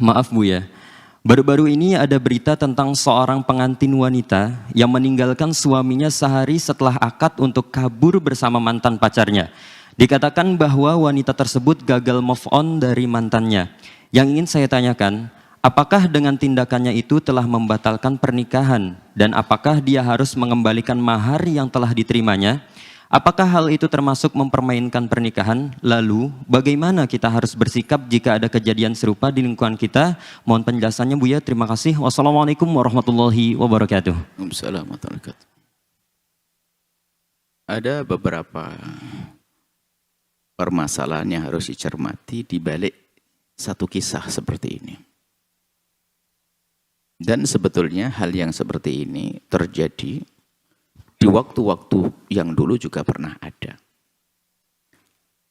Maaf Bu ya, baru-baru ini ada berita tentang seorang pengantin wanita yang meninggalkan suaminya sehari setelah akad untuk kabur bersama mantan pacarnya. Dikatakan bahwa wanita tersebut gagal move on dari mantannya. Yang ingin saya tanyakan, apakah dengan tindakannya itu telah membatalkan pernikahan? Dan apakah dia harus mengembalikan mahar yang telah diterimanya? Apakah hal itu termasuk mempermainkan pernikahan? Lalu, bagaimana kita harus bersikap jika ada kejadian serupa di lingkungan kita? Mohon penjelasannya Bu ya, terima kasih. Wassalamualaikum warahmatullahi wabarakatuh. Waalaikumsalam warahmatullahi wabarakatuh. Ada beberapa permasalahan yang harus dicermati di balik satu kisah seperti ini. Dan sebetulnya hal yang seperti ini terjadi di waktu-waktu yang dulu juga pernah ada.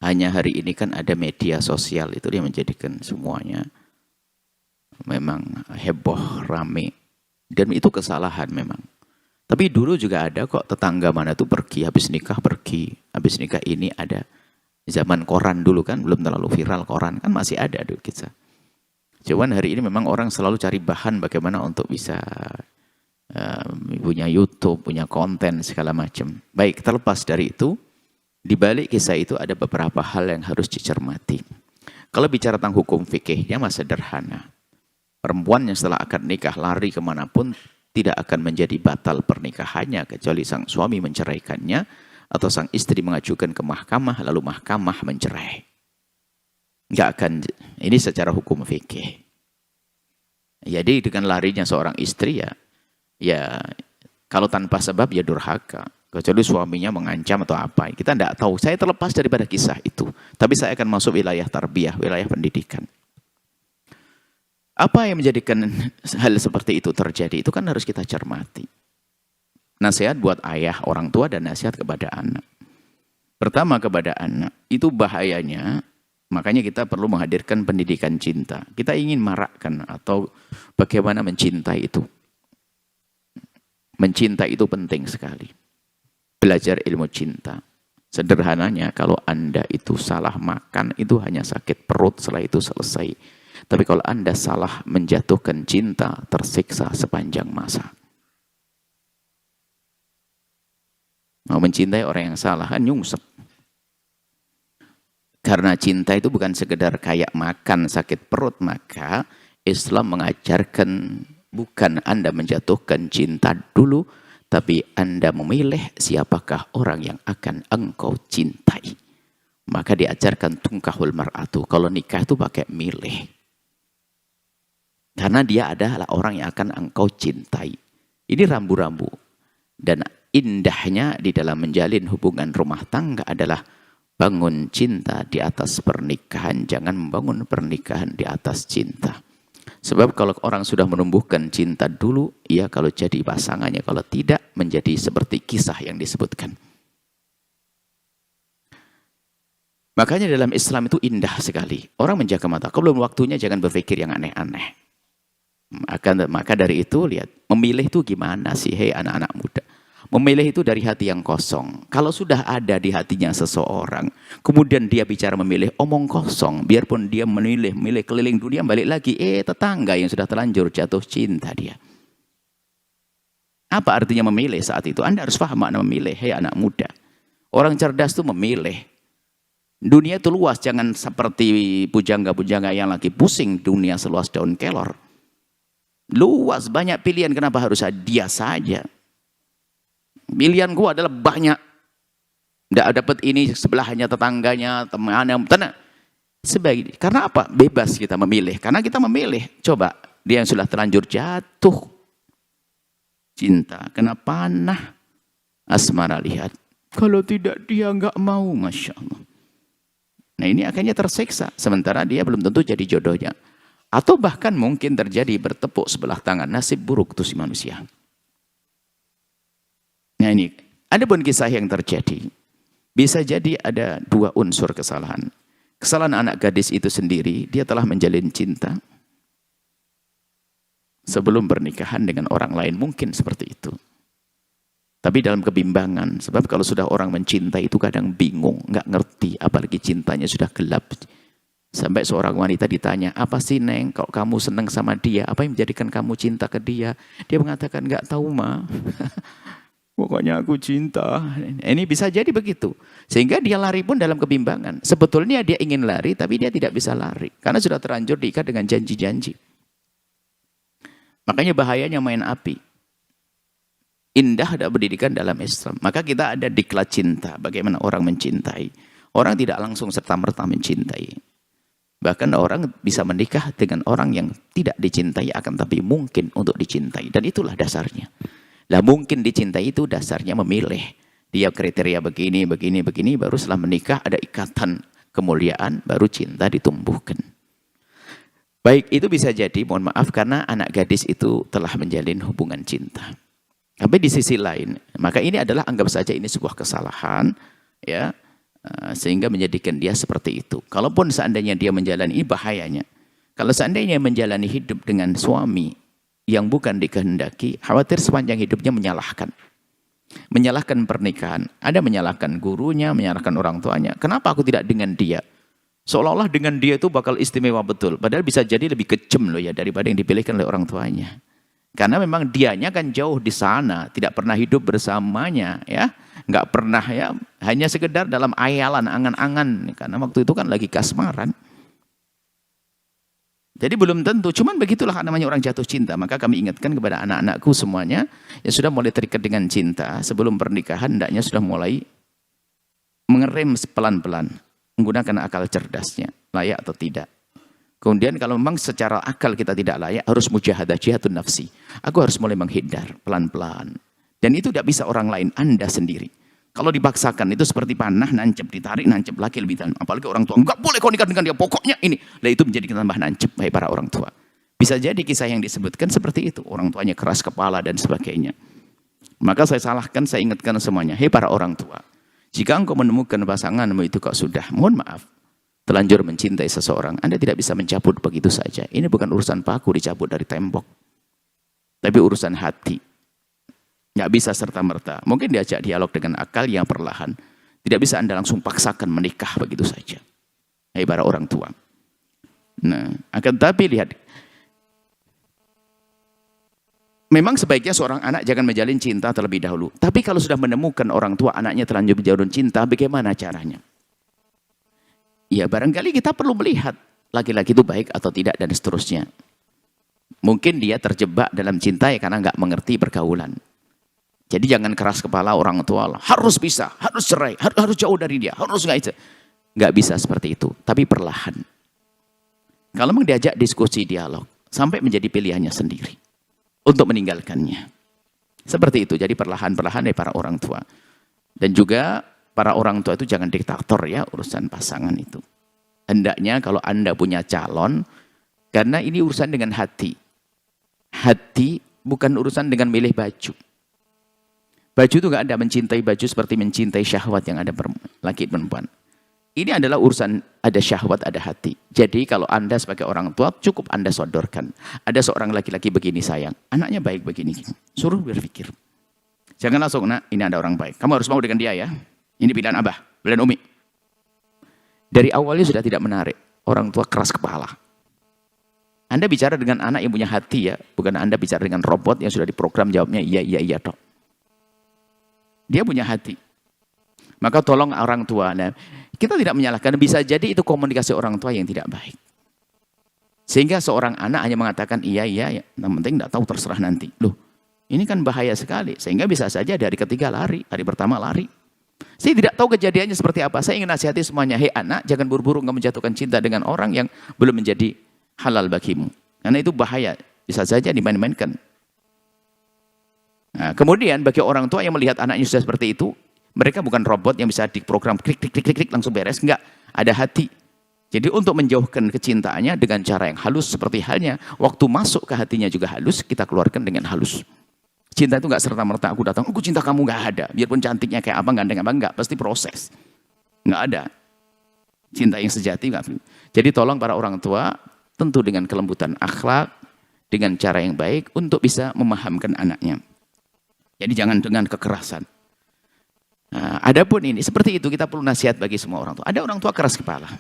Hanya hari ini kan ada media sosial, itu yang menjadikan semuanya memang heboh, rame. Dan itu kesalahan memang. Tapi dulu juga ada kok tetangga mana tuh pergi, habis nikah pergi. Habis nikah ini ada. Zaman koran dulu kan, belum terlalu viral koran, kan masih ada dulu kisah. Cuman hari ini memang orang selalu cari bahan bagaimana untuk bisa punya YouTube, punya konten segala macam. Baik, terlepas dari itu, di balik kisah itu ada beberapa hal yang harus dicermati. Kalau bicara tentang hukum fikihnya masih sederhana. Perempuan yang setelah akad nikah lari kemanapun tidak akan menjadi batal pernikahannya kecuali sang suami menceraikannya atau sang istri mengajukan ke mahkamah lalu mahkamah mencerai. Nggak akan, ini secara hukum fikih. Jadi dengan larinya seorang istri ya kalau tanpa sebab ya durhaka. Kecuali suaminya mengancam atau apa. Kita tidak tahu. Saya terlepas daripada kisah itu. Tapi saya akan masuk wilayah tarbiyah, wilayah pendidikan. Apa yang menjadikan hal seperti itu terjadi? Itu kan harus kita cermati. Nasihat buat ayah, orang tua, dan nasihat kepada anak. Pertama kepada anak, itu bahayanya. Makanya kita perlu menghadirkan pendidikan cinta. Kita ingin marakkan atau bagaimana mencintai itu. Mencintai itu penting sekali. Belajar ilmu cinta. Sederhananya kalau Anda itu salah makan itu hanya sakit perut, setelah itu selesai. Tapi kalau Anda salah menjatuhkan cinta, tersiksa sepanjang masa. Mau mencintai orang yang salah kan nyungsep. Karena cinta itu bukan sekedar kayak makan sakit perut, maka Islam mengajarkan bukan Anda menjatuhkan cinta dulu, tapi Anda memilih siapakah orang yang akan engkau cintai. Maka diajarkan tungkahul mar'atu. Kalau nikah itu pakai milih. Karena dia adalah orang yang akan engkau cintai. Ini rambu-rambu. Dan indahnya di dalam menjalin hubungan rumah tangga adalah bangun cinta di atas pernikahan. Jangan membangun pernikahan di atas cinta. Sebab kalau orang sudah menumbuhkan cinta dulu, ya kalau jadi pasangannya, kalau tidak menjadi seperti kisah yang disebutkan. Makanya dalam Islam itu indah sekali. Orang menjaga mata. Kalau belum waktunya jangan berpikir yang aneh-aneh. Maka dari itu lihat, memilih itu gimana sih, hei anak-anak muda. Memilih itu dari hati yang kosong. Kalau sudah ada di hatinya seseorang, kemudian dia bicara memilih, omong kosong. Biarpun dia memilih keliling dunia, balik lagi, tetangga yang sudah terlanjur jatuh cinta dia. Apa artinya memilih saat itu? Anda harus paham makna memilih, hei anak muda. Orang cerdas itu memilih. Dunia itu luas, jangan seperti pujangga-pujangga yang lagi pusing, dunia seluas daun kelor. Luas, banyak pilihan, kenapa harus dia saja? Pilihan gua adalah banyak. Tidak dapat ini sebelahnya, tetangganya, temannya, karena apa? Bebas kita memilih. Karena kita memilih. Coba, dia yang sudah terlanjur jatuh cinta, kena panah asmara, lihat. Kalau tidak dia nggak mau, Masya Allah. Nah ini akhirnya tersiksa. Sementara dia belum tentu jadi jodohnya. Atau bahkan mungkin terjadi bertepuk sebelah tangan. Nasib buruk itu si manusia. Nah ini, ada pun kisah yang terjadi. Bisa jadi ada dua unsur kesalahan. Kesalahan anak gadis itu sendiri, dia telah menjalin cinta sebelum pernikahan dengan orang lain, mungkin seperti itu. Tapi dalam kebimbangan, sebab kalau sudah orang mencintai itu kadang bingung, nggak ngerti, apalagi cintanya sudah gelap. Sampai seorang wanita ditanya, apa sih Neng, kalau kamu senang sama dia, apa yang menjadikan kamu cinta ke dia? Dia mengatakan, nggak tahu Ma. Pokoknya aku cinta. Ini bisa jadi begitu. Sehingga dia lari pun dalam kebimbangan. Sebetulnya dia ingin lari, tapi dia tidak bisa lari. Karena sudah terlanjur diikat dengan janji-janji. Makanya bahayanya main api. Indah ada pendidikan dalam Islam. Maka kita ada diklat cinta. Bagaimana orang mencintai. Orang tidak langsung serta-merta mencintai. Bahkan orang bisa menikah dengan orang yang tidak dicintai akan tapi mungkin untuk dicintai. Dan itulah dasarnya. Lah mungkin dicintai itu dasarnya memilih. Dia kriteria begini, begini, begini. Baru setelah menikah ada ikatan kemuliaan. Baru cinta ditumbuhkan. Baik, itu bisa jadi, mohon maaf, karena anak gadis itu telah menjalin hubungan cinta. Tapi di sisi lain, maka ini adalah anggap saja ini sebuah kesalahan. Ya. Sehingga menjadikan dia seperti itu. Kalaupun seandainya dia menjalani, ini bahayanya. Kalau seandainya menjalani hidup dengan suami yang bukan dikehendaki, khawatir sepanjang hidupnya menyalahkan. Menyalahkan pernikahan. Ada menyalahkan gurunya, menyalahkan orang tuanya. Kenapa aku tidak dengan dia? Seolah-olah dengan dia itu bakal istimewa betul. Padahal bisa jadi lebih kejam loh ya daripada yang dipilihkan oleh orang tuanya. Karena memang dianya kan jauh di sana, tidak pernah hidup bersamanya, ya, nggak pernah ya, hanya sekedar dalam ayalan, angan-angan, karena waktu itu kan lagi kasmaran. Jadi belum tentu, cuman begitulah namanya orang jatuh cinta. Maka kami ingatkan kepada anak-anakku semuanya yang sudah mulai terikat dengan cinta sebelum pernikahan, hendaknya sudah mulai mengerem pelan-pelan, menggunakan akal cerdasnya, layak atau tidak. Kemudian kalau memang secara akal kita tidak layak, harus mujahadah, jihadun nafsi. Aku harus mulai menghindar pelan-pelan. Dan itu tidak bisa orang lain, Anda sendiri. Kalau dipaksakan itu seperti panah, nancep, ditarik, nancep lagi lebih dalam. Apalagi orang tua, enggak boleh kau nikah dengan dia, pokoknya ini. Lah itu menjadi tambah nancep, baik para orang tua. Bisa jadi kisah yang disebutkan seperti itu. Orang tuanya keras kepala dan sebagainya. Maka saya salahkan, saya ingatkan semuanya. Hei para orang tua, jika engkau menemukan pasanganmu itu kok sudah, mohon maaf, telanjur mencintai seseorang, Anda tidak bisa mencabut begitu saja. Ini bukan urusan paku dicabut dari tembok. Tapi urusan hati. Nggak bisa serta-merta. Mungkin diajak dialog dengan akal yang perlahan. Tidak bisa Anda langsung paksakan menikah begitu saja. Hai para orang tua. Nah, akan tapi lihat. Memang sebaiknya seorang anak jangan menjalin cinta terlebih dahulu. Tapi kalau sudah menemukan orang tua anaknya terlanjur menjalin cinta, bagaimana caranya? Ya barangkali kita perlu melihat laki-laki itu baik atau tidak dan seterusnya. Mungkin dia terjebak dalam cinta ya karena nggak mengerti pergaulan. Jadi jangan keras kepala orang tua lah. Harus bisa, harus cerai, harus jauh dari dia, harus nggak bisa seperti itu. Tapi perlahan. Kalau memang diajak diskusi dialog sampai menjadi pilihannya sendiri untuk meninggalkannya. Seperti itu. Jadi perlahan-perlahan dari para orang tua. Dan juga para orang tua itu jangan diktator ya urusan pasangan itu. Hendaknya kalau Anda punya calon, karena ini urusan dengan hati. Hati bukan urusan dengan milih baju. Baju itu nggak ada mencintai baju seperti mencintai syahwat yang ada laki perempuan. Ini adalah urusan ada syahwat, ada hati. Jadi kalau Anda sebagai orang tua cukup Anda sodorkan. Ada seorang laki-laki begini sayang, anaknya baik begini. Suruh berpikir. Jangan langsung, nak ini ada orang baik. Kamu harus mau dengan dia ya. Ini pilihan abah, pilihan umi. Dari awalnya sudah tidak menarik. Orang tua keras kepala. Anda bicara dengan anak yang punya hati ya. Bukan Anda bicara dengan robot yang sudah diprogram jawabnya iya, iya, iya dok. Dia punya hati. Maka tolong orang tua. Nah, kita tidak menyalahkan. Bisa jadi itu komunikasi orang tua yang tidak baik. Sehingga seorang anak hanya mengatakan iya, iya. Yang penting tidak tahu terserah nanti. Loh, ini kan bahaya sekali. Sehingga bisa saja dari ketiga lari. Hari pertama lari. Saya tidak tahu kejadiannya seperti apa. Saya ingin nasihati semuanya. Hei anak, jangan buru-buru nggak menjatuhkan cinta dengan orang yang belum menjadi halal bagimu. Karena itu bahaya. Bisa saja dimain-mainkan. Nah, kemudian bagi orang tua yang melihat anaknya sudah seperti itu, mereka bukan robot yang bisa diprogram klik, klik, klik, klik, klik langsung beres. Enggak. Ada hati. Jadi untuk menjauhkan kecintaannya dengan cara yang halus seperti halnya, waktu masuk ke hatinya juga halus, kita keluarkan dengan halus. Cinta itu nggak serta-merta aku datang, aku cinta kamu, nggak ada. Biarpun cantiknya kayak apa, ganteng apa, nggak. Pasti proses. Nggak ada. Cinta yang sejati nggak. Jadi tolong para orang tua, tentu dengan kelembutan akhlak, dengan cara yang baik, untuk bisa memahamkan anaknya. Jadi jangan dengan kekerasan. Nah, adapun ini, seperti itu kita perlu nasihat bagi semua orang tua. Ada orang tua keras kepala.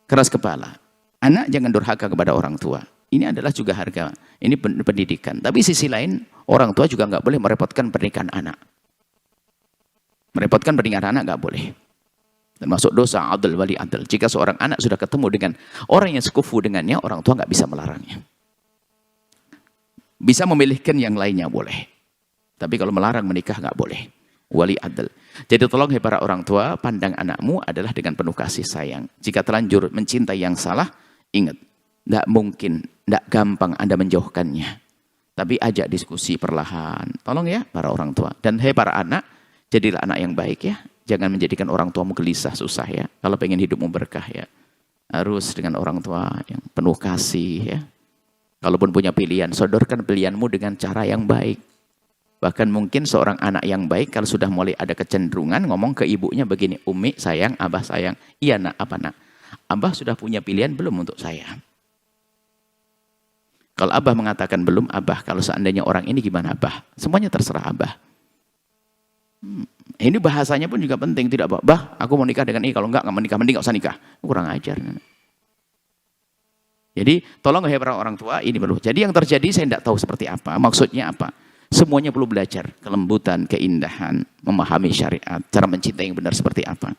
keras kepala. Anak jangan durhaka kepada orang tua. Ini adalah juga harga, ini pendidikan. Tapi sisi lain, orang tua juga nggak boleh merepotkan pernikahan anak. Merepotkan pernikahan anak nggak boleh. Termasuk dosa adl wali adl. Jika seorang anak sudah ketemu dengan orang yang sekufu dengannya, orang tua nggak bisa melarangnya. Bisa memilihkan yang lainnya boleh. Tapi kalau melarang menikah nggak boleh. Wali adl. Jadi tolong hai para orang tua, pandang anakmu adalah dengan penuh kasih sayang. Jika terlanjur mencintai yang salah, ingat, tidak mungkin, tidak gampang Anda menjauhkannya. Tapi ajak diskusi perlahan. Tolong ya para orang tua. Dan hai para anak, jadilah anak yang baik ya. Jangan menjadikan orang tuamu gelisah, susah ya. Kalau pengen hidupmu berkah ya. Harus dengan orang tua yang penuh kasih ya. Kalaupun punya pilihan, sodorkan pilihanmu dengan cara yang baik. Bahkan mungkin seorang anak yang baik kalau sudah mulai ada kecenderungan ngomong ke ibunya begini, Umi sayang, Abah sayang. Iya nak, apa nak? Abah sudah punya pilihan belum untuk saya? Kalau Abah mengatakan belum, Abah kalau seandainya orang ini gimana Abah? Semuanya terserah Abah. Ini bahasanya pun juga penting, tidak Bah, aku mau nikah dengan ini, kalau enggak menikah, mending enggak usah nikah. Kurang ajar. Jadi tolong ya para orang tua, ini perlu. Jadi yang terjadi saya tidak tahu seperti apa, maksudnya apa. Semuanya perlu belajar, kelembutan, keindahan, memahami syariat, cara mencintai yang benar seperti apa.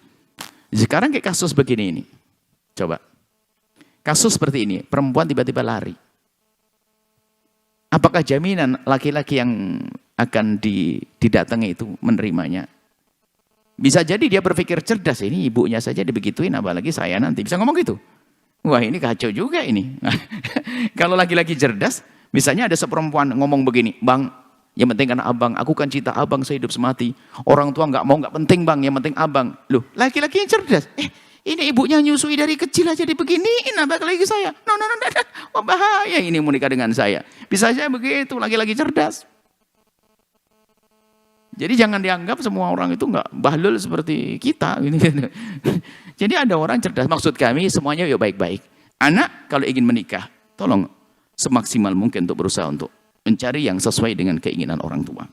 Sekarang kayak kasus begini ini. Coba. Kasus seperti ini, perempuan tiba-tiba lari. Apakah jaminan laki-laki yang akan didatangi itu menerimanya? Bisa jadi dia berpikir cerdas, ini ibunya saja dibegituin, apalagi saya nanti. Bisa ngomong gitu? Wah ini kacau juga ini. Kalau laki-laki cerdas, misalnya ada seperempuan ngomong begini, Bang, yang penting kan abang, aku kan cinta abang sehidup semati. Orang tua nggak penting bang, yang penting abang. Loh, laki-laki yang cerdas. Ini ibunya nyusui dari kecil aja dibeginiin, apa lagi saya? No, wah bahaya ini mau nikah dengan saya. Bisa saja begitu, laki-laki cerdas. Jadi jangan dianggap semua orang itu nggak bahlul seperti kita. Jadi ada orang cerdas. Maksud kami semuanya yuk baik-baik. Anak kalau ingin menikah, tolong semaksimal mungkin untuk berusaha untuk mencari yang sesuai dengan keinginan orang tua.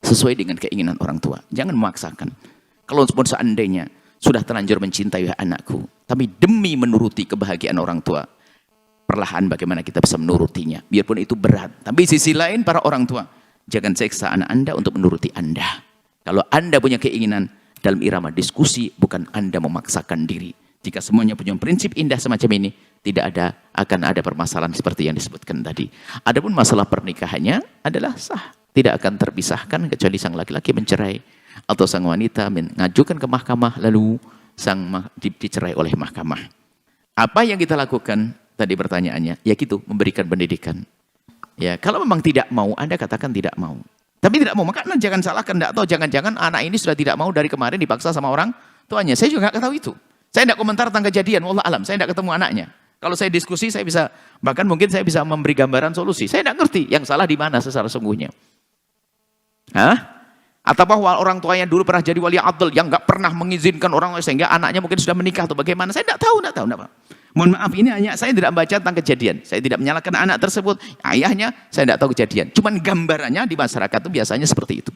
Sesuai dengan keinginan orang tua. Jangan memaksakan. Kalau seandainya sudah terlanjur mencintai anakku, tapi demi menuruti kebahagiaan orang tua, perlahan bagaimana kita bisa menurutinya. Biarpun itu berat. Tapi sisi lain para orang tua, jangan seksa anak Anda untuk menuruti Anda. Kalau Anda punya keinginan dalam irama diskusi, bukan Anda memaksakan diri. Jika semuanya punya prinsip indah semacam ini, tidak akan ada permasalahan seperti yang disebutkan tadi. Adapun masalah pernikahannya adalah sah. Tidak akan terpisahkan kecuali sang laki-laki mencerai atau sang wanita mengajukan ke mahkamah lalu dicerai oleh mahkamah. Apa yang kita lakukan tadi pertanyaannya? Ya gitu, memberikan pendidikan. Ya, kalau memang tidak mau, Anda katakan tidak mau. Tapi tidak mau, maka jangan salahkan, tidak tahu jangan-jangan anak ini sudah tidak mau dari kemarin dipaksa sama orang tuanya. Saya juga nggak tahu itu. Saya tidak komentar tentang kejadian, wallah alam, saya tidak ketemu anaknya. Kalau saya diskusi, saya bisa, bahkan mungkin saya bisa memberi gambaran solusi. Saya tidak ngerti yang salah di mana secara sungguhnya. Hah? Atau bahwa orang tuanya dulu pernah jadi wali adl yang nggak pernah mengizinkan orang sehingga anaknya mungkin sudah menikah atau bagaimana? Saya tidak tahu. Mohon maaf, ini hanya saya tidak membaca tentang kejadian. Saya tidak menyalahkan anak tersebut, ayahnya saya tidak tahu kejadian. Cuman gambarannya di masyarakat itu biasanya seperti itu.